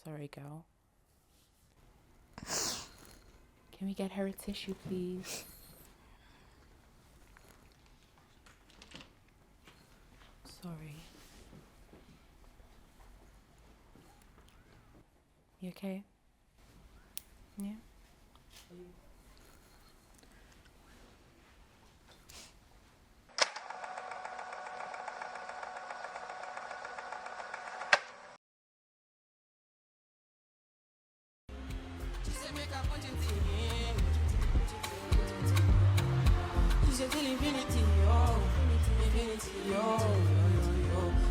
Sorry, girl. Can we get her a tissue, please? Sorry. You okay? Yeah?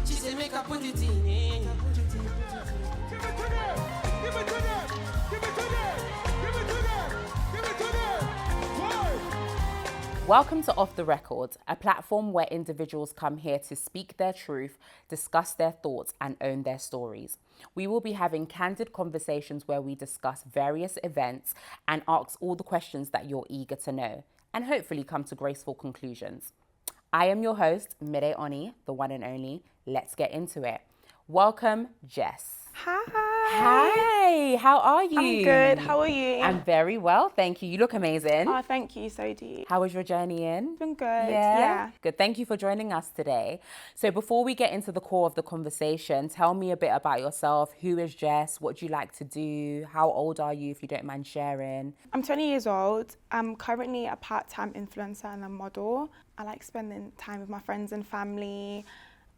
She said make her put it in. Welcome to Off the Record, a platform where individuals come here to speak their truth, discuss their thoughts, and own their stories. We will be having candid conversations where we discuss various events and ask all the questions that you're eager to know, and hopefully come to graceful conclusions. I am your host, Mide, the one and only. Let's get into it. Welcome, Jess. Hi, how are you? I'm good. How are you? I'm very well, thank you. You look amazing. Oh, thank you. So do you. How was your journey in? It's been good. Yeah. Good. Thank you for joining us today. So before we get into the core of the conversation, tell me a bit about yourself. Who is Jess? What do you like to do? How old are you, if you don't mind sharing? I'm 20 years old. I'm currently a part-time influencer and a model. I like spending time with my friends and family.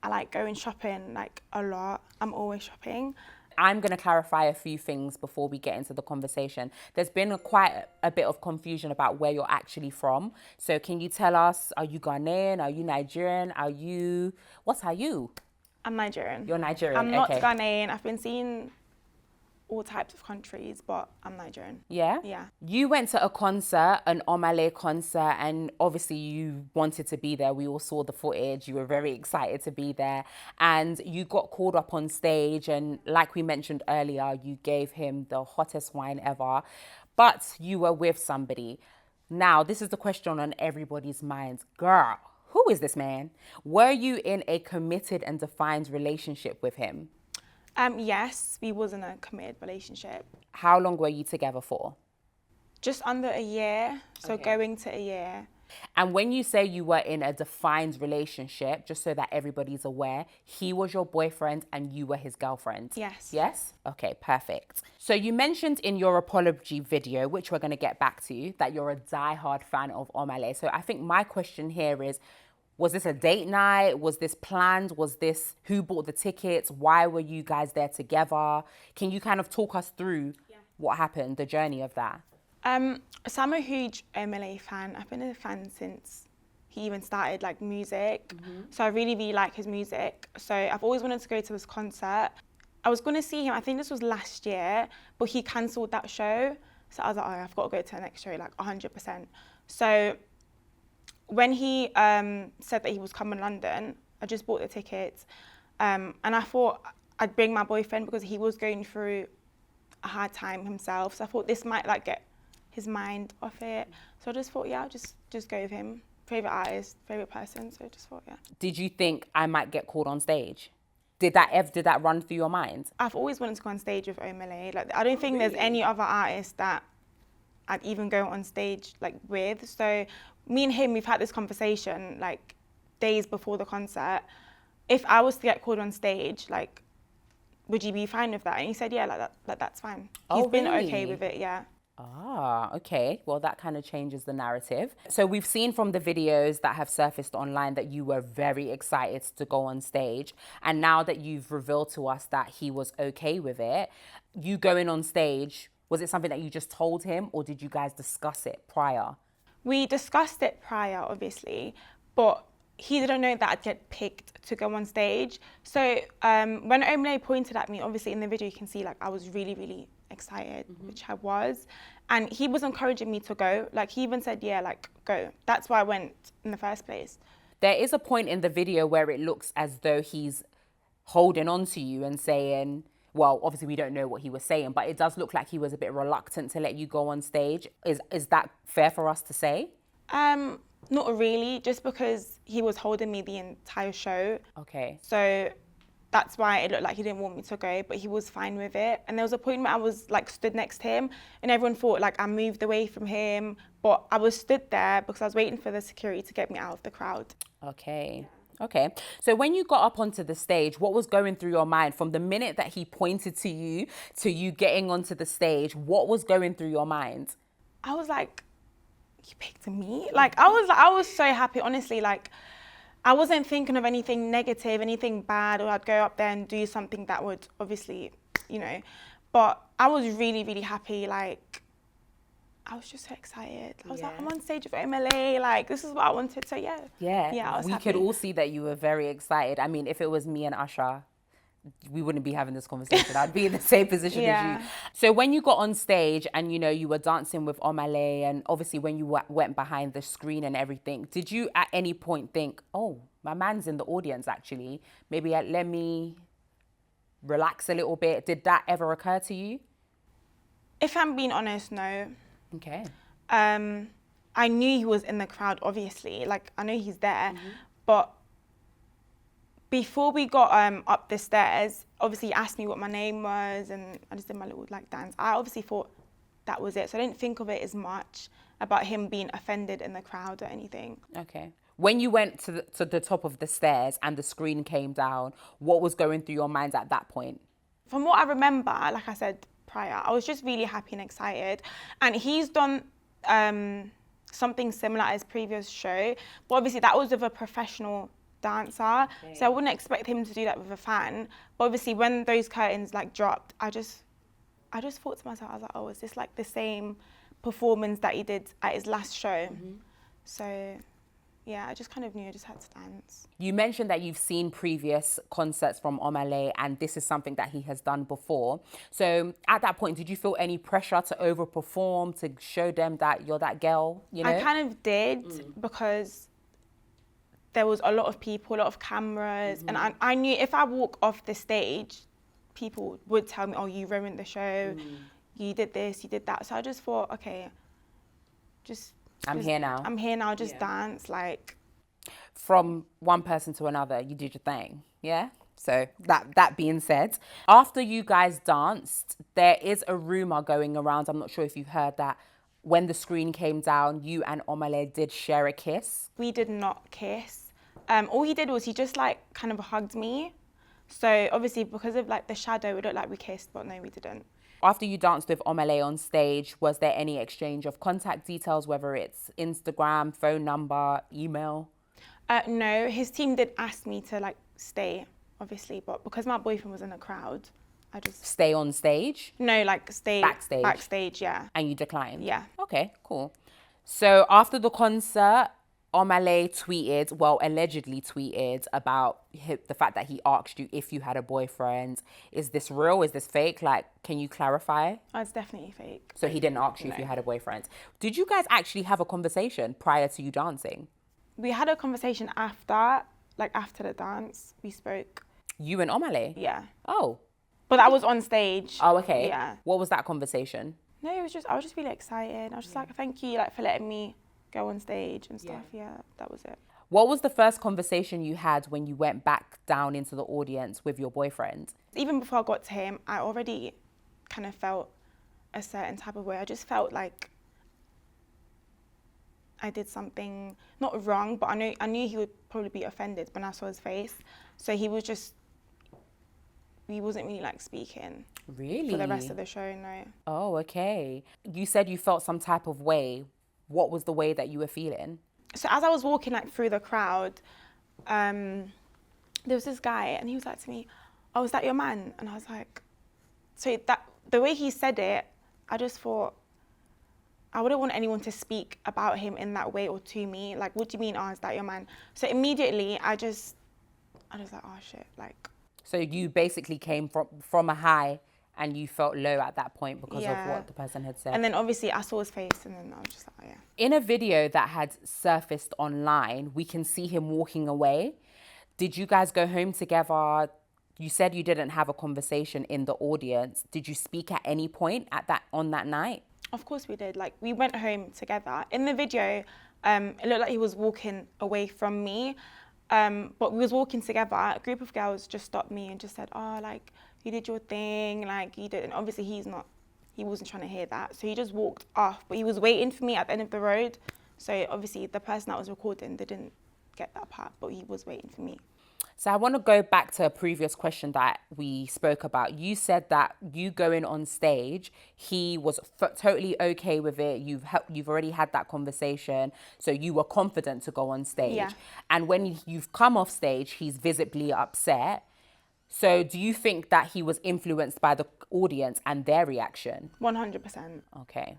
I like going shopping a lot. I'm always shopping. I'm going to clarify a few things before we get into the conversation. There's been quite a bit of confusion about where you're actually from. So can you tell us, are you Ghanaian? Are you Nigerian? What are you? I'm Nigerian. You're Nigerian, I'm not okay. Ghanaian. I've been seeing all types of countries, but I'm Nigerian. Yeah? Yeah. You went to a concert, an Omah Lay concert, and obviously you wanted to be there. We all saw the footage. You were very excited to be there. And you got called up on stage, and like we mentioned earlier, you gave him the hottest wine ever. But you were with somebody. Now, this is the question on everybody's minds. Girl, who is this man? Were you in a committed and defined relationship with him? Yes, we was in a committed relationship. How long were you together for? Just under a year, so Okay. going to a year. And when you say you were in a defined relationship, just so that everybody's aware, he was your boyfriend and you were his girlfriend? Yes. Yes? Okay, perfect. So you mentioned in your apology video, which we're going to get back to, that you're a diehard fan of Omah Lay. So I think my question here is, was this a date night? Was this planned? Was this who bought the tickets? Why were you guys there together? Can you kind of talk us through what happened, the journey of that? So I'm a huge Omah Lay fan. I've been a fan since he even started music. So I really, really like his music. So I've always wanted to go to his concert. I was going to see him, I think this was last year, but he cancelled that show. So I was like, oh, I've got to go to the next show, 100%. So when he said that he was coming to London, I just bought the tickets. And I thought I'd bring my boyfriend because he was going through a hard time himself. So I thought this might get his mind off it. So I just thought, yeah, I'll just go with him. Favourite artist, favourite person. So I just thought, yeah. Did you think I might get called on stage? Did that run through your mind? I've always wanted to go on stage with Omah Lay. I don't think there's any other artist that I'd even go on stage with. So me and him, we've had this conversation days before the concert. If I was to get called on stage, would you be fine with that? And he said, yeah, that's fine. He's been okay with it, yeah. Ah, okay. Well, that kind of changes the narrative. So we've seen from the videos that have surfaced online that you were very excited to go on stage. And now that you've revealed to us that he was okay with it, you going on stage, was it something that you just told him or did you guys discuss it prior? We discussed it prior, obviously, but he didn't know that I'd get picked to go on stage. So when Omah Lay pointed at me, obviously in the video you can see I was really, really excited, which I was. And he was encouraging me to go. He even said, yeah, go. That's why I went in the first place. There is a point in the video where it looks as though he's holding on to you and saying, well, obviously we don't know what he was saying, but it does look like he was a bit reluctant to let you go on stage. Is that fair for us to say? Not really, just because he was holding me the entire show. Okay. So that's why it looked like he didn't want me to go, but he was fine with it. And there was a point where I was like stood next to him and everyone thought like I moved away from him, but I was stood there because I was waiting for the security to get me out of the crowd. Okay. Okay. So when you got up onto the stage, what was going through your mind from the minute that he pointed to you getting onto the stage? What was going through your mind? I was like, you picked me? Like, I was so happy, honestly. Like, I wasn't thinking of anything negative, anything bad, or I'd go up there and do something that would obviously, you know. But I was really, really happy. Like, I was just so excited. I was like, I'm on stage with Omah Lay. Like, this is what I wanted. So, yeah. Yeah. I was we happy. could all see that you were very excited. I mean, if it was me and Usher, we wouldn't be having this conversation. I'd be in the same position as you. So when you got on stage and, you know, you were dancing with Omah Lay and obviously when you went behind the screen and everything, did you at any point think, oh, my man's in the audience actually, maybe let me relax a little bit? Did that ever occur to you? If I'm being honest, no. Okay. I knew he was in the crowd, obviously. Like, I know he's there, but before we got up the stairs, obviously he asked me what my name was and I just did my little like dance. I obviously thought that was it. So I didn't think of it as much about him being offended in the crowd or anything. Okay. When you went to the top of the stairs and the screen came down, what was going through your mind at that point? From what I remember, like I said prior, I was just really happy and excited. And he's done something similar at his previous show, but obviously that was with a professional dancer, so I wouldn't expect him to do that with a fan. But obviously when those curtains like dropped, I just thought to myself, I was like, oh, is this like the same performance that he did at his last show? So yeah, I just kind of knew I just had to dance. You mentioned that you've seen previous concerts from Omah Lay and this is something that he has done before. So at that point, did you feel any pressure to overperform, to show them that you're that girl, you know? I kind of did because there was a lot of people, a lot of cameras, and I knew if I walk off the stage, people would tell me, oh, you ruined the show, you did this, you did that. So I just thought, okay, I'm here now, just dance. Like, from one person to another, you did your thing, yeah? So that being said, after you guys danced, there is a rumor going around, I'm not sure if you've heard that, when the screen came down, you and Omah Lay did share a kiss. We did not kiss. All he did was he just like kind of hugged me. So obviously because of like the shadow, it looked like we kissed, but no, we didn't. After you danced with Omah Lay on stage, was there any exchange of contact details, whether it's Instagram, phone number, email? No, his team did ask me to like stay, obviously, but because my boyfriend was in the crowd, I just... Stay on stage? No, like stay... Backstage? Backstage, yeah. And you declined? Yeah. Okay, cool. So after the concert, Omah Lay tweeted, well, allegedly tweeted about the fact that he asked you if you had a boyfriend. Is this real? Is this fake? Like, can you clarify? Oh, it's definitely fake. So he didn't ask you if you had a boyfriend. Did you guys actually have a conversation prior to you dancing? We had a conversation after the dance, we spoke. You and Omah Lay? Yeah. Oh. But that was on stage. Oh, okay. Yeah. What was that conversation? No, I was just really excited. I was just like, thank you like for letting me go on stage and stuff. Yeah, that was it. What was the first conversation you had when you went back down into the audience with your boyfriend? Even before I got to him, I already kind of felt a certain type of way. I just felt like I did something not wrong, but I knew he would probably be offended when I saw his face. So he wasn't really like speaking. Really? For the rest of the show, no. Oh, okay. You said you felt some type of way. What was the way that you were feeling? So as I was walking like through the crowd, there was this guy and he was like to me, oh, is that your man? And I was like, so that the way he said it, I just thought, I wouldn't want anyone to speak about him in that way or to me. Like, what do you mean, oh, is that your man? So immediately I was like, oh shit, like. So you basically came from a high and you felt low at that point because of what the person had said. And then obviously I saw his face and then I was just like, oh yeah. In a video that had surfaced online, we can see him walking away. Did you guys go home together? You said you didn't have a conversation in the audience. Did you speak at any point on that night? Of course we did. Like, we went home together. In the video, it looked like he was walking away from me. But we was walking together. A group of girls just stopped me and just said, "Oh, like you did your thing, like you did." And obviously he wasn't trying to hear that, so he just walked off. But he was waiting for me at the end of the road. So obviously the person that was recording didn't get that part, but he was waiting for me. So I want to go back to a previous question that we spoke about. You said that you going on stage, he was totally okay with it. You've already had that conversation, so you were confident to go on stage. Yeah. And when you've come off stage, he's visibly upset. So do you think that he was influenced by the audience and their reaction? 100%. Okay.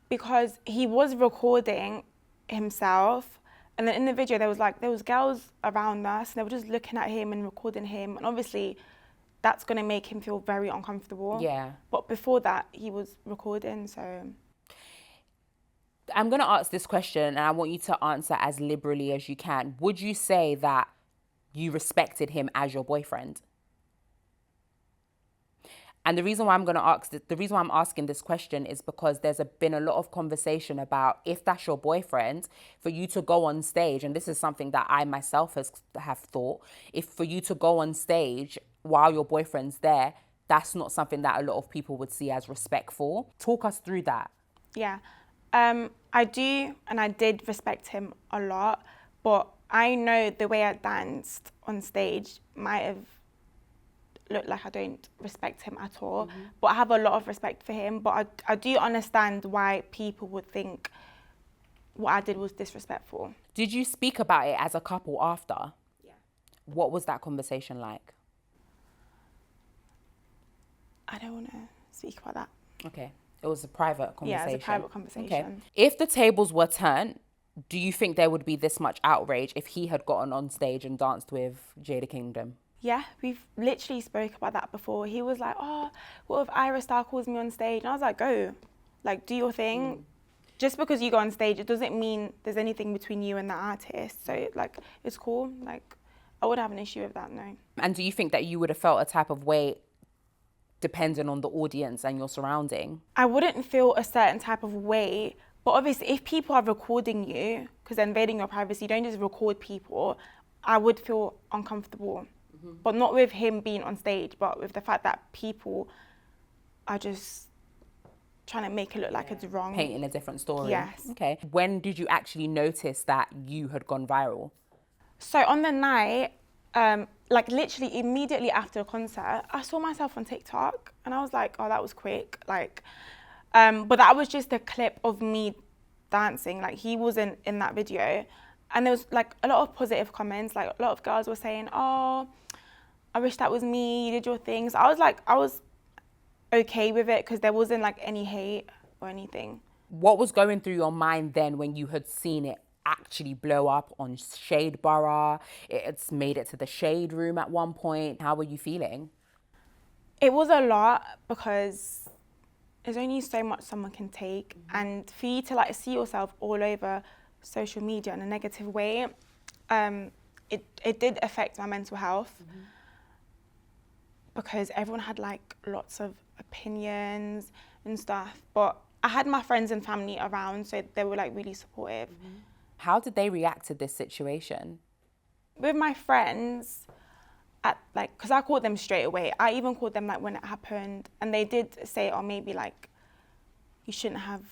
Because he was recording himself. And then in the video, there was girls around us, and they were just looking at him and recording him. And obviously, that's going to make him feel very uncomfortable. Yeah. But before that, he was recording, so... I'm going to ask this question, and I want you to answer as liberally as you can. Would you say that you respected him as your boyfriend? And the reason why I'm asking this question is because there's been a lot of conversation about if that's your boyfriend, for you to go on stage, and this is something that I myself have thought, if for you to go on stage while your boyfriend's there, that's not something that a lot of people would see as respectful. Talk us through that. Yeah, I do, and I did respect him a lot, but I know the way I danced on stage might have looked like I don't respect him at all, but I have a lot of respect for him. But I do understand why people would think what I did was disrespectful. Did you speak about it as a couple after? Yeah. What was that conversation like? I don't want to speak about that. Okay. It was a private conversation. Yeah, it was a private conversation. Okay. If the tables were turned, do you think there would be this much outrage if he had gotten on stage and danced with Jada Kingdom? Yeah, we've literally spoke about that before. He was like, "Oh, what if Ira Star calls me on stage?" And I was like, "Go, like, do your thing." Just because you go on stage, it doesn't mean there's anything between you and the artist. So, like, it's cool. Like, I wouldn't have an issue with that, no. And do you think that you would have felt a type of way depending on the audience and your surrounding? I wouldn't feel a certain type of way, but obviously if people are recording you, because they're invading your privacy, don't just record people, I would feel uncomfortable. But not with him being on stage, but with the fact that people are just trying to make it look like it's wrong. Painting a different story. Yes. Okay. When did you actually notice that you had gone viral? So on the night, like literally immediately after the concert, I saw myself on TikTok and I was like, oh, that was quick. Like, but that was just a clip of me dancing. Like, he wasn't in that video. And there was like a lot of positive comments. Like, a lot of girls were saying, oh, I wish that was me, you did your things. I was okay with it because there wasn't like any hate or anything. What was going through your mind then when you had seen it actually blow up on Shade Borough? It's made it to the Shade Room at one point. How were you feeling? It was a lot because there's only so much someone can take. And for you to like see yourself all over social media in a negative way, it did affect my mental health. Because everyone had like lots of opinions and stuff, but I had my friends and family around, so they were like really supportive. How did they react to this situation? With my friends, because I called them straight away. I even called them like when it happened, and they did say, oh, maybe like you shouldn't have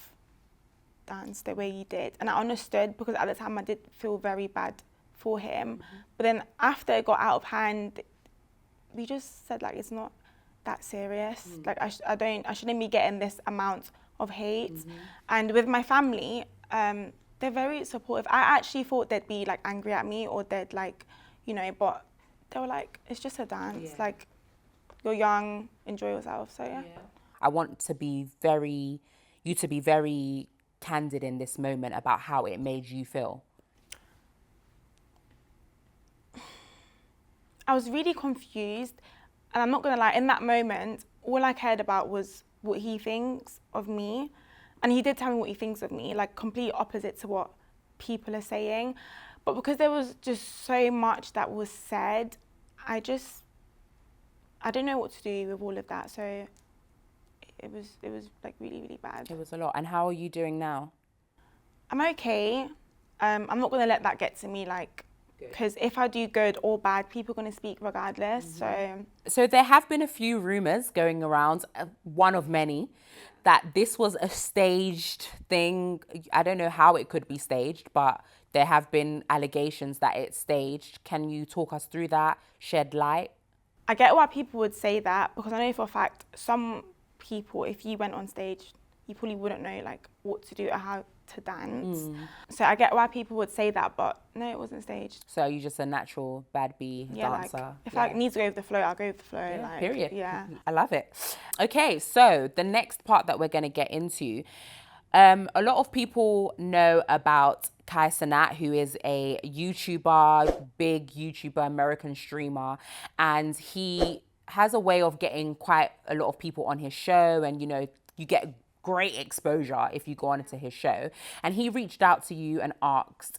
danced the way you did. And I understood because at the time I did feel very bad for him. But then after it got out of hand, we just said like it's not that serious. Like I shouldn't be getting this amount of hate. And with my family, they're very supportive. I actually thought they'd be like angry at me or they'd like, you know, but they were like, it's just a dance. Like, you're young, enjoy yourself. So yeah. I want you to be very candid in this moment about how it made you feel. I was really confused, and I'm not gonna lie, in that moment, all I cared about was what he thinks of me. And he did tell me what he thinks of me, like complete opposite to what people are saying. But because there was just so much that was said, I don't know what to do with all of that. So it was like really, really bad. It was a lot. And how are you doing now? I'm okay. I'm not gonna let that get to me like because if I do good or bad, people are going to speak regardless. So there have been a few rumors going around, one of many, that this was a staged thing. I don't know how it could be staged, but there have been allegations that it's staged. Can you talk us through that, shed light? I get why people would say that, because I know for a fact some people, if you went on stage, you probably wouldn't know like what to do or how to dance. So I get why people would say that, but no, it wasn't staged. So you're just a natural bad bee dancer. Like if I need to go with the flow, I'll go with the flow. Yeah, like, period. Yeah. I love it. Okay, so the next part that we're going to get into, a lot of people know about Kai Cenat, who is a YouTuber, big YouTuber, American streamer, and he has a way of getting quite a lot of people on his show, and you get great exposure if you go on to his show. And he reached out to you and asked,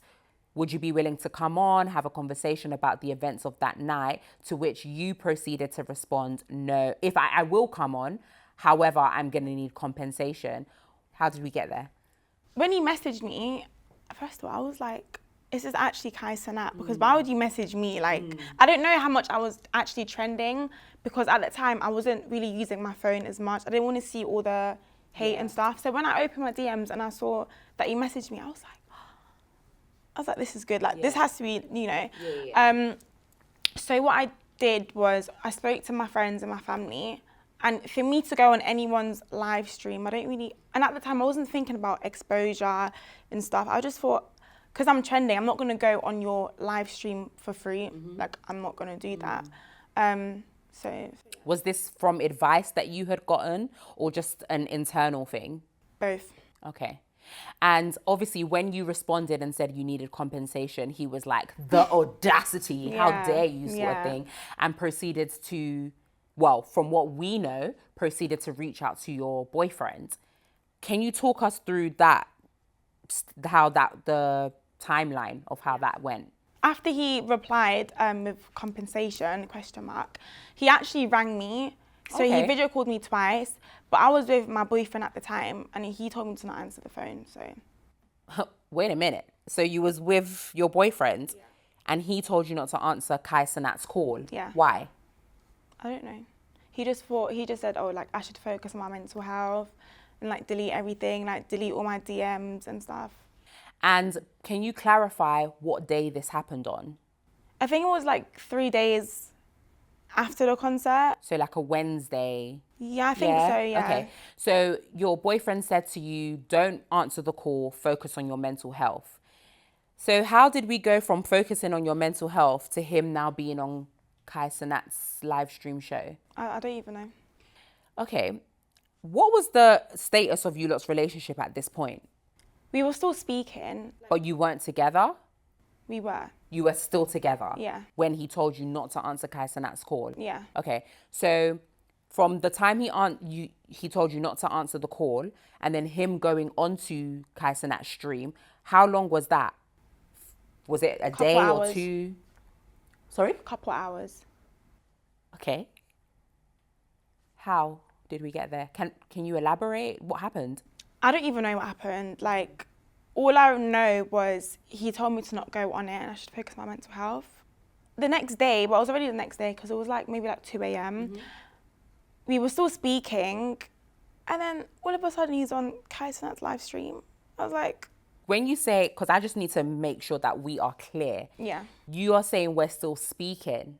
would you be willing to come on, have a conversation about the events of that night? To which you proceeded to respond, no, if I will come on, however, I'm going to need compensation. How did we get there? When he messaged me, first of all, I was like, this is actually Kai Cenat, because why would you message me? Like, I don't know how much I was actually trending, because at the time I wasn't really using my phone as much. I didn't want to see all the hate and stuff. So when I opened my DMs and I saw that he messaged me, I was like, this is good. Like, this has to be, So what I did was I spoke to my friends and my family, and for me to go on anyone's live stream, I don't really, and at the time I wasn't thinking about exposure and stuff. I just thought, because I'm trending, I'm not going to go on your live stream for free. Like, I'm not going to do that. So was this from advice that you had gotten, or just an internal thing? Both. Okay. And obviously when you responded and said you needed compensation, he was like, the audacity, how dare you, sort of thing, and proceeded to, well, from what we know, proceeded to reach out to your boyfriend. Can you talk us through that, the timeline of how that went? After he replied with compensation, ? He actually rang me. So he video called me twice, but I was with my boyfriend at the time, and he told me to not answer the phone, so. Wait a minute. So you was with your boyfriend, and he told you not to answer Kai Cenat's call? Yeah. Why? I don't know. He just said, oh, like, I should focus on my mental health and, like, delete everything, like, delete all my DMs and stuff. And can you clarify what day this happened on? I think it was, like, 3 days after the concert. So like a Wednesday? Yeah, I think so, yeah. Okay. So your boyfriend said to you, don't answer the call, focus on your mental health. So how did we go from focusing on your mental health to him now being on Kai Cenat's live stream show? I don't even know. Okay. What was the status of you lot's relationship at this point? We were still speaking. But you weren't together? We were. You were still together? Yeah. When he told you not to answer Kai Cenat's call? Yeah. Okay. So from the time he told you not to answer the call, and then him going onto Kai Cenat's stream, how long was that? Was it a day or two? Sorry? Couple hours. Okay. How did we get there? Can you elaborate? What happened? I don't even know what happened. Like, all I know was he told me to not go on it and I should focus on my mental health. The next day, well, it was already the next day because it was like maybe like 2 a.m. We were still speaking, and then all of a sudden he's on Kai Cenat's live stream. I was like... When you say, because I just need to make sure that we are clear. Yeah. You are saying we're still speaking.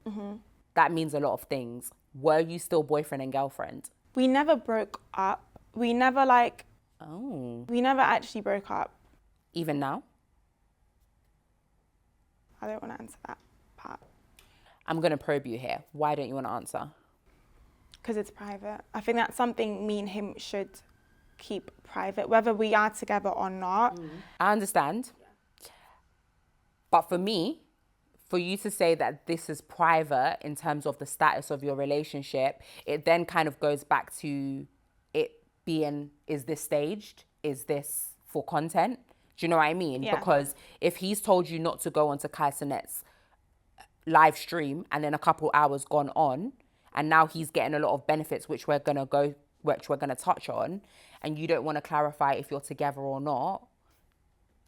That means a lot of things. Were you still boyfriend and girlfriend? We never broke up. We never like... Oh. We never actually broke up. Even now? I don't want to answer that part. I'm going to probe you here. Why don't you want to answer? Because it's private. I think that's something me and him should keep private, whether we are together or not. I understand. But for me, for you to say that this is private in terms of the status of your relationship, it then kind of goes back to it being, is this staged? Is this for content? Do you know what I mean? Yeah. Because if he's told you not to go onto Kai Cenat's live stream and then a couple hours gone on, and now he's getting a lot of benefits, which we're gonna touch on, and you don't want to clarify if you're together or not,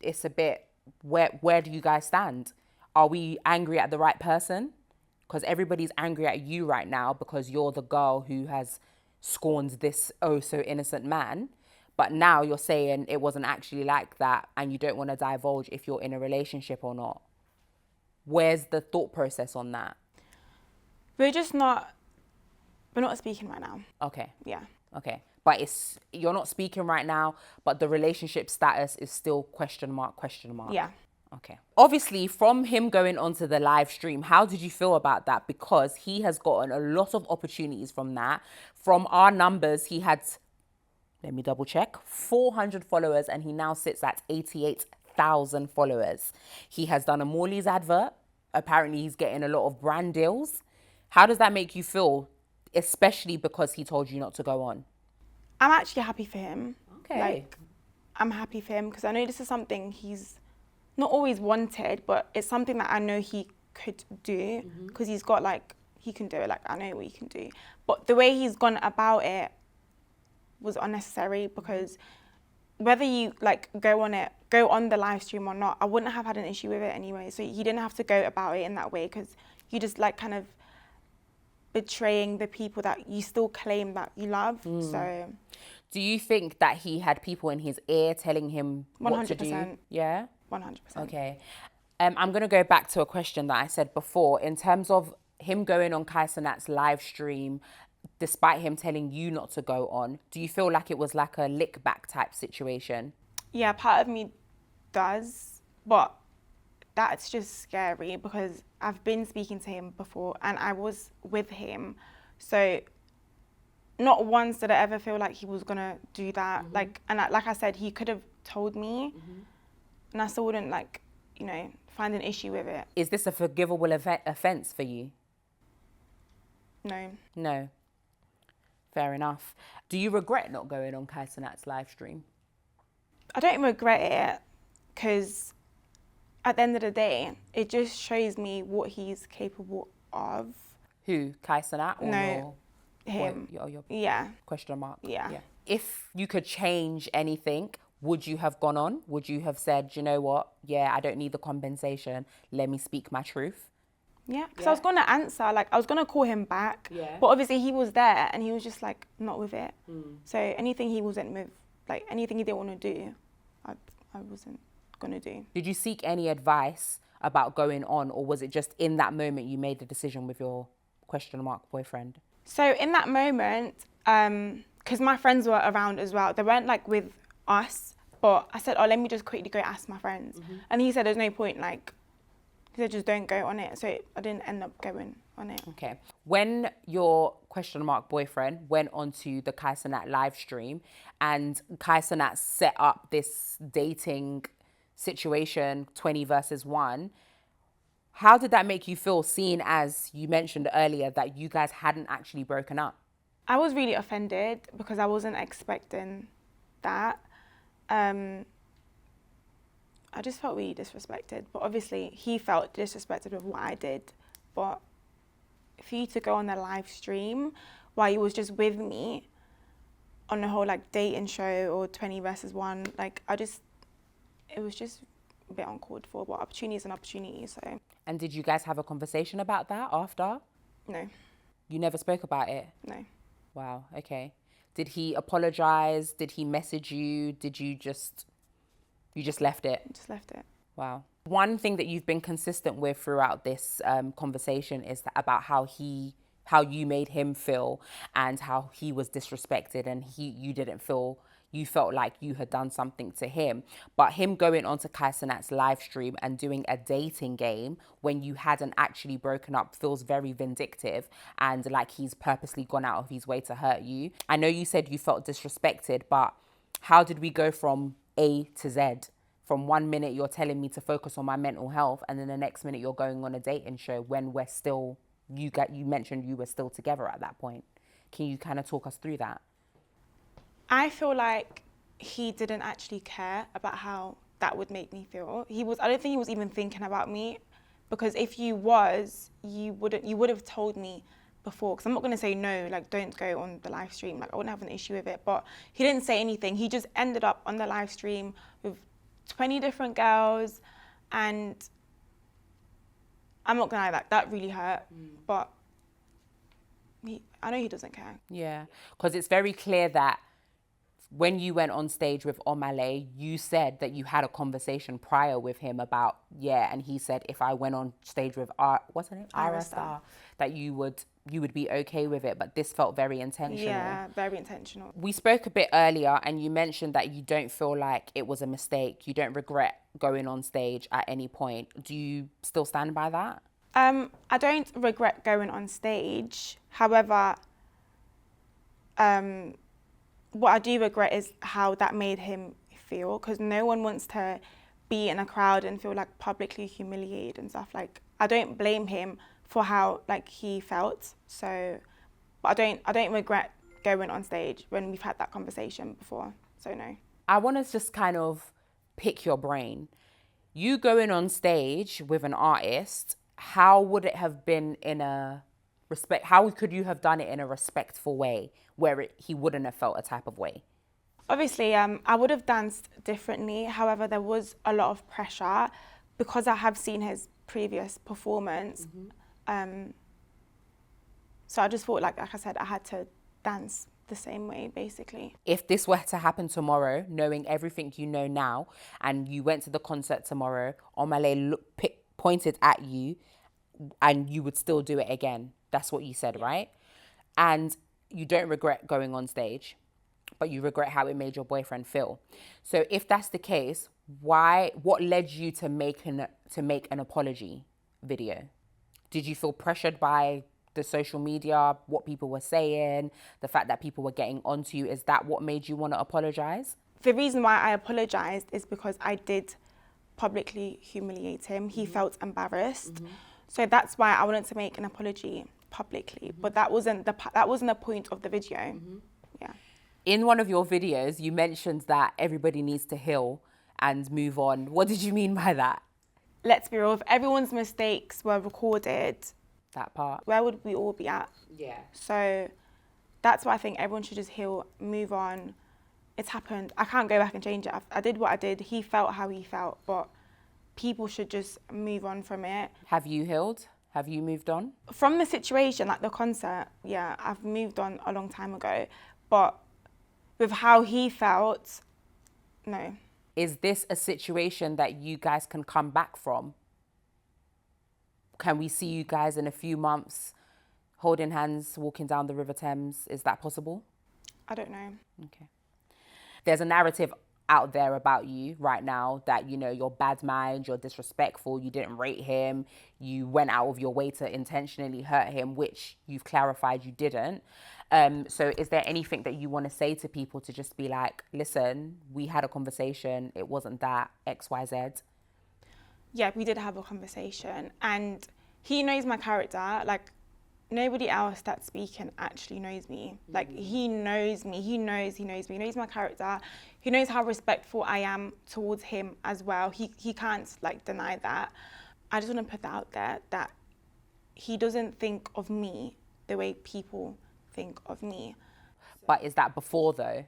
it's a bit, where do you guys stand? are we angry at the right person? Because everybody's angry at you right now because you're the girl who has scorned this oh so innocent man. But now you're saying it wasn't actually like that and you don't want to divulge if you're in a relationship or not. Where's the thought process on that? We're not speaking right now. Okay. Yeah. Okay. But you're not speaking right now, but the relationship status is still question mark. Yeah. Okay. Obviously, from him going onto the live stream, how did you feel about that? Because he has gotten a lot of opportunities from that. From our numbers, he had, let me double check, 400 followers, and he now sits at 88,000 followers. He has done a Morley's advert. Apparently, he's getting a lot of brand deals. How does that make you feel, especially because he told you not to go on? I'm actually happy for him. Okay. Like, I'm happy for him because I know this is something he's not always wanted, but it's something that I know he could do because he's got like, he can do it. Like, I know what he can do. But the way he's gone about it was unnecessary because whether you like go on the live stream or not, I wouldn't have had an issue with it anyway. So he didn't have to go about it in that way because you just like kind of betraying the people that you still claim that you love. So do you think that he had people in his ear telling him what to do? 100%. Yeah? 100%. Okay. I'm going to go back to a question that I said before. In terms of him going on Kai Cenat's live stream, despite him telling you not to go on, do you feel like it was like a lick back type situation? Yeah, part of me does, but that's just scary because I've been speaking to him before and I was with him. So not once did I ever feel like he was gonna do that. Like I said, he could have told me and I still wouldn't find an issue with it. Is this a forgivable offence for you? No. No. Fair enough. Do you regret not going on Kai Cenat's live stream? I don't regret it because at the end of the day, it just shows me what he's capable of. Who? Kai Cenat or No, him. Your Yeah. question mark? Yeah. If you could change anything, would you have gone on? Would you have said, you know what? Yeah, I don't need the compensation. Let me speak my truth. Yeah, because I was going to answer, like I was going to call him back, but obviously he was there and he was just like not with it. So anything he wasn't with, like anything he didn't want to do, I wasn't going to do. Did you seek any advice about going on, or was it just in that moment you made the decision with your question mark boyfriend? So in that moment, because my friends were around as well, they weren't like with us, but I said, oh, let me just quickly go ask my friends. And he said, there's no point, like, he said, just don't go on it. So I didn't end up going on it. Okay. When your question mark boyfriend went onto the Kai Cenat live stream and Kai Cenat set up this dating situation, 20 versus 1, how did that make you feel, seeing as you mentioned earlier that you guys hadn't actually broken up? I was really offended because I wasn't expecting that. I just felt really disrespected, but obviously he felt disrespected with what I did. But for you to go on the live stream while he was just with me on the whole like dating show or 20 versus 1, like it was just a bit uncalled for, but opportunity is an opportunity, so. And did you guys have a conversation about that after? No. You never spoke about it? No. Wow, okay. Did he apologize? Did he message you? Did you just left it? Just left it. Wow. One thing that you've been consistent with throughout this conversation is about how you made him feel and how he was disrespected and you felt like you had done something to him. But him going onto Kai Cenat's live stream and doing a dating game when you hadn't actually broken up feels very vindictive and like he's purposely gone out of his way to hurt you. I know you said you felt disrespected, but how did we go from A to Z? From 1 minute you're telling me to focus on my mental health and then the next minute you're going on a dating show when we're still, you mentioned you were still together at that point. Can you kind of talk us through that? I feel like he didn't actually care about how that would make me feel. I don't think he was even thinking about me, because if you was, you would have told me before, because I'm not going to say no, like don't go on the live stream, like I wouldn't have an issue with it, but he didn't say anything. He just ended up on the live stream with 20 different girls, and I'm not gonna lie, that really hurt. But I know he doesn't care. Yeah, because it's very clear that when you went on stage with Omah Lay, you said that you had a conversation prior with him about, and he said if I went on stage with what's her name? Ara Star. That you would be okay with it, but this felt very intentional. Yeah, very intentional. We spoke a bit earlier and you mentioned that you don't feel like it was a mistake. You don't regret going on stage at any point. Do you still stand by that? I don't regret going on stage. However, what I do regret is how that made him feel, because no one wants to be in a crowd and feel like publicly humiliated and stuff. Like, I don't blame him for how like he felt. So, but I don't regret going on stage when we've had that conversation before. So no. I want to just kind of pick your brain. You going on stage with an artist, how would it have been in a respect? How could you have done it in a respectful way where he wouldn't have felt a type of way? Obviously, I would have danced differently. However, there was a lot of pressure because I have seen his previous performance. So I just thought, like I said, I had to dance the same way, basically. If this were to happen tomorrow, knowing everything you know now, and you went to the concert tomorrow, Omah Lay pointed at you, and you would still do it again. That's what you said, right? And you don't regret going on stage, but you regret how it made your boyfriend feel. So if that's the case, what led you to make an apology video? Did you feel pressured by the social media, what people were saying, the fact that people were getting onto you? Is that what made you want to apologize? The reason why I apologized is because I did publicly humiliate him. He felt embarrassed. So that's why I wanted to make an apology publicly. But that wasn't the point of the video. Yeah. In one of your videos, you mentioned that everybody needs to heal and move on. What did you mean by that? Let's be real, if everyone's mistakes were recorded, That part. where would we all be at? Yeah. So that's why I think everyone should just heal, move on. It's happened. I can't go back and change it. I did what I did. He felt how he felt, but people should just move on from it. Have you healed? Have you moved on? From the situation, like the concert, yeah, I've moved on a long time ago. But with how he felt, no. Is this a situation that you guys can come back from? Can we see you guys in a few months holding hands, walking down the River Thames? Is that possible? I don't know. Okay. There's a narrative out there about you right now that, you know, you're bad mind, you're disrespectful, you didn't rate him, you went out of your way to intentionally hurt him, which you've clarified you didn't. So is there anything that you want to say to people to just be like, listen, we had a conversation, it wasn't that, X, Y, Z? Yeah, we did have a conversation and he knows my character. Like, nobody else that's speaking actually knows me. Like, he knows me, he knows me, he knows my character. He knows how respectful I am towards him as well. He can't, like, deny that. I just want to put that out there, that he doesn't think of me the way people think of me. But is that before, though?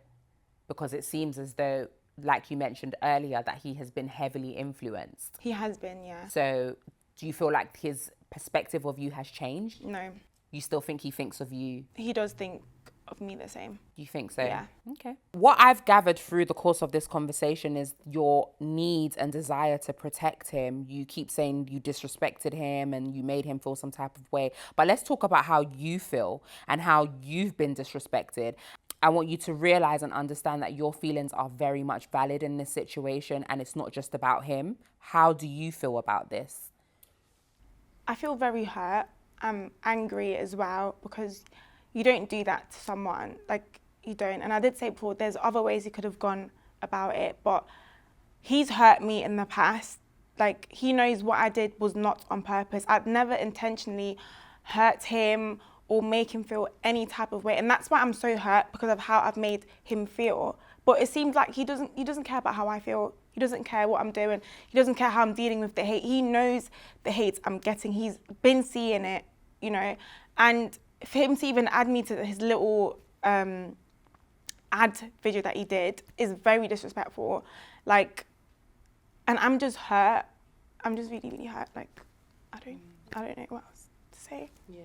Because it seems as though, like you mentioned earlier, that he has been heavily influenced. He has been, yeah. So do you feel like his perspective of you has changed? No. You still think he thinks of you? He does think of me the same. You think so? Yeah. Okay. What I've gathered through the course of this conversation is your need and desire to protect him. You keep saying you disrespected him and you made him feel some type of way. But let's talk about how you feel and how you've been disrespected. I want you to realize and understand that your feelings are very much valid in this situation and it's not just about him. How do you feel about this? I feel very hurt. I'm angry as well because you don't do that to someone. Like, you don't. And I did say before, there's other ways he could have gone about it, but he's hurt me in the past. Like, he knows what I did was not on purpose. I'd never intentionally hurt him or make him feel any type of way. And that's why I'm so hurt, because of how I've made him feel. But it seems like he doesn't care about how I feel. He doesn't care what I'm doing. He doesn't care how I'm dealing with the hate. He knows the hate I'm getting. He's been seeing it, you know. And for him to even add me to his little ad video that he did is very disrespectful. Like, and I'm just hurt. I'm just really, really hurt. Like, I don't. I don't know what else to say. Yeah.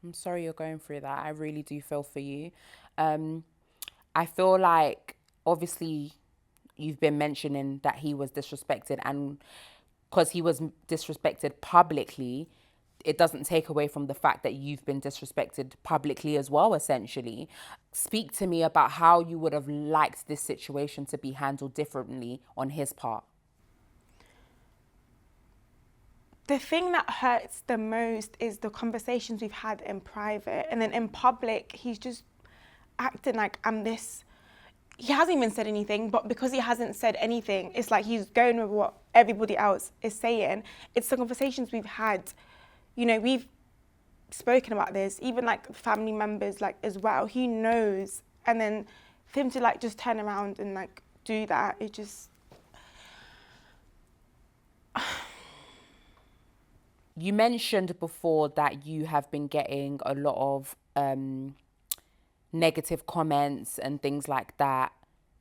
I'm sorry you're going through that. I really do feel for you. I feel like, obviously, you've been mentioning that he was disrespected, and because he was disrespected publicly, it doesn't take away from the fact that you've been disrespected publicly as well, essentially. Speak to me about how you would have liked this situation to be handled differently on his part. The thing that hurts the most is the conversations we've had in private, and then in public, he's just acting like I'm this. He hasn't even said anything, but because he hasn't said anything, it's like he's going with what everybody else is saying. It's the conversations we've had. You know, we've spoken about this, even like family members, like as well. He knows, and then for him to like just turn around and like do that, it just. You mentioned before that you have been getting a lot of negative comments and things like that.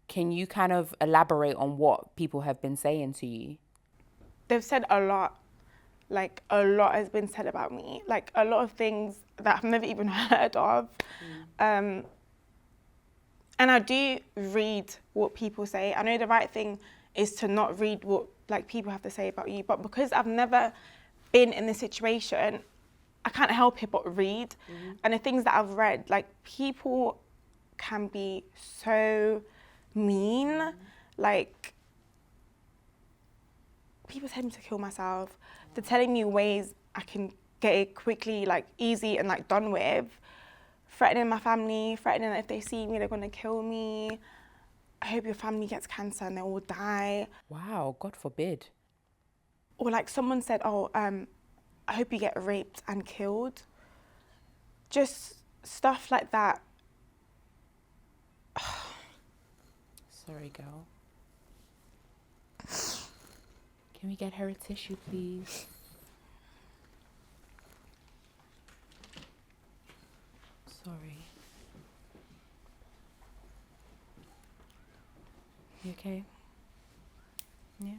Can you kind of elaborate on what people have been saying to you? They've said a lot. Like, a lot has been said about me. Like, a lot of things that I've never even heard of. And I do read what people say. I know the right thing is to not read what, like, people have to say about you. But because I've never been in this situation, I can't help it but read. And the things that I've read, like, people can be so mean. Like, people tell me to kill myself. They're telling me ways I can get it quickly, like, easy and, like, done with. Threatening my family, threatening that if they see me, they're going to kill me. I hope your family gets cancer and they all die. Wow, God forbid. Or, like, someone said, oh, I hope you get raped and killed. Just stuff like that. Sorry, girl. Can we get her a tissue, please? Sorry. You okay? Yeah?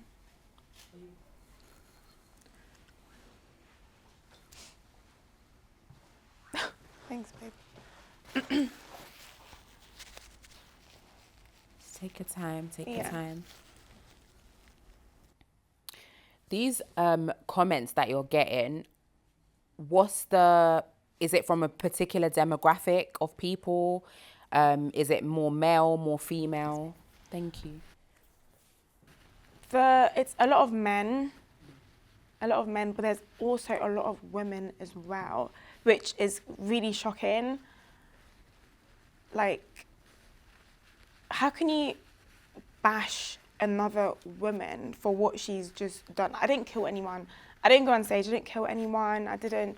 Thanks, babe. Take your time, take your Yeah. time. These comments that you're getting, is it from a particular demographic of people? Is it more male, more female? Thank you. It's a lot of men, but there's also a lot of women as well, which is really shocking. Like, how can you bash another woman for what she's just done? I didn't kill anyone. I didn't go on stage. I didn't kill anyone. I didn't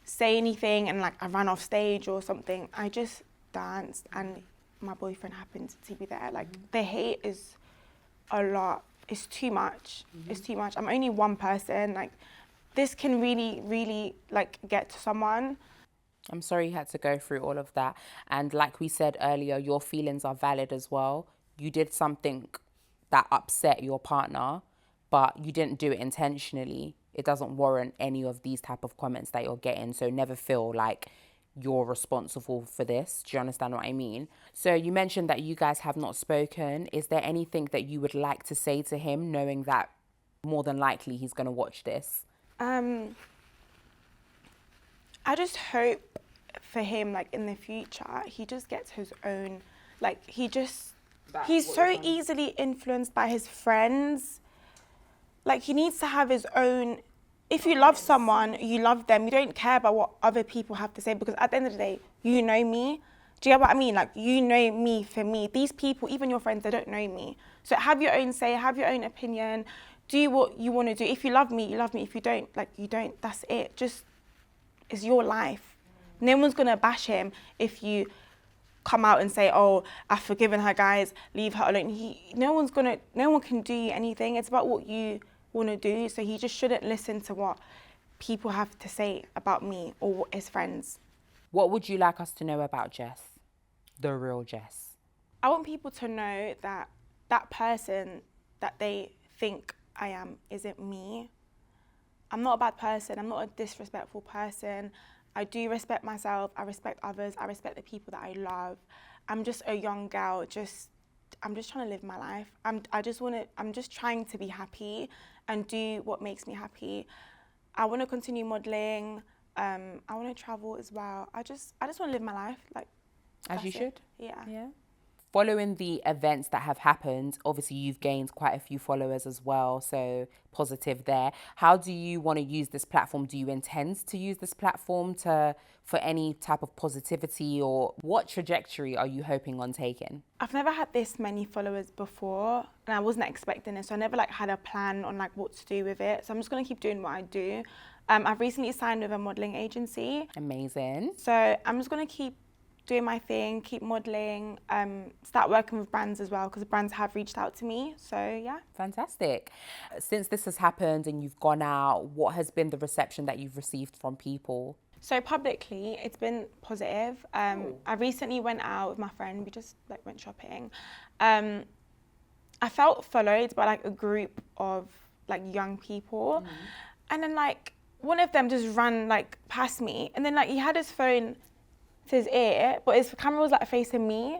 say anything and like I ran off stage or something. I just danced and my boyfriend happened to be there. Like, the hate is a lot. It's too much. It's too much. I'm only one person. Like, this can really, really like get to someone. I'm sorry you had to go through all of that. And like we said earlier, your feelings are valid as well. You did something that upset your partner, but you didn't do it intentionally. It doesn't warrant any of these type of comments that you're getting. So never feel like you're responsible for this. Do you understand what I mean? So you mentioned that you guys have not spoken. Is there anything that you would like to say to him, knowing that more than likely he's going to watch this? I just hope for him, like, in the future, he just gets his own, like, he's so easily influenced by his friends. Like, he needs to have his own. If you love someone, you love them. You don't care about what other people have to say, because at the end of the day, you know me. Do you get what I mean? Like, you know me for me. These people, even your friends, they don't know me. So have your own say, have your own opinion. Do what you want to do. If you love me, you love me. If you don't, like, you don't. That's it. Just, it's your life. No one's going to bash him if you come out and say, oh, I've forgiven her, guys, leave her alone. No one can do you anything. It's about what you want to do. So he just shouldn't listen to what people have to say about me or his friends. What would you like us to know about Jess? The real Jess. I want people to know that that person that they think I am isn't me. I'm not a bad person. I'm not a disrespectful person. I do respect myself. I respect others. I respect the people that I love. I'm just a young girl. I'm just trying to live my life. I'm just trying to be happy and do what makes me happy. I want to continue modeling. I want to travel as well. I just want to live my life like as you should. Yeah. Following the events that have happened, obviously you've gained quite a few followers as well, so positive there. How do you want to use this platform? Do you intend to use this platform for any type of positivity, or what trajectory are you hoping on taking? I've never had this many followers before, and I wasn't expecting it, so I never like had a plan on like what to do with it. So I'm just gonna keep doing what I do. I've recently signed with a modeling agency. Amazing. So I'm just gonna keep doing my thing, keep modeling, start working with brands as well, because brands have reached out to me. So yeah. Fantastic. Since this has happened and you've gone out, what has been the reception that you've received from people? So publicly, it's been positive. I recently went out with my friend. We just like went shopping. I felt followed by like a group of like young people, and then like one of them just ran like past me, and then like he had his phone to his ear, but his camera was like facing me,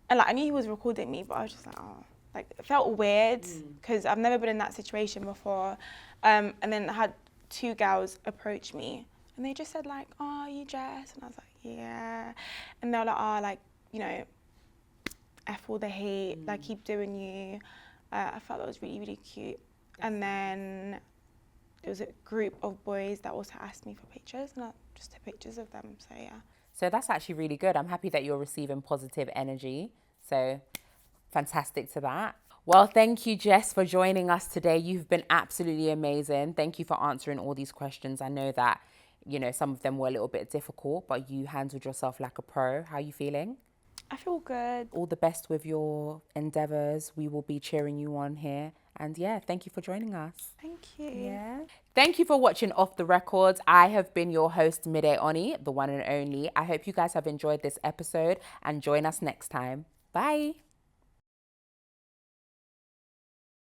and like I knew he was recording me, but I was just like, oh, like it felt weird because I've never been in that situation before. And then I had two girls approach me, and they just said like, oh, are you Jess? And I was like, yeah. And they were like, oh, like, you know, F all the hate, like keep doing you. I felt that was really, really cute. And then there was a group of boys that also asked me for pictures, and I just took pictures of them, so yeah. So that's actually really good. I'm happy that you're receiving positive energy. So fantastic to that. Well, thank you, Jess, for joining us today. You've been absolutely amazing. Thank you for answering all these questions. I know that, you know, some of them were a little bit difficult, but you handled yourself like a pro. How are you feeling? I feel good. All the best with your endeavors. We will be cheering you on here. And yeah, thank you for joining us. Thank you. Yeah. Thank you for watching Off the Records. I have been your host, Mide, the one and only. I hope you guys have enjoyed this episode and join us next time. Bye.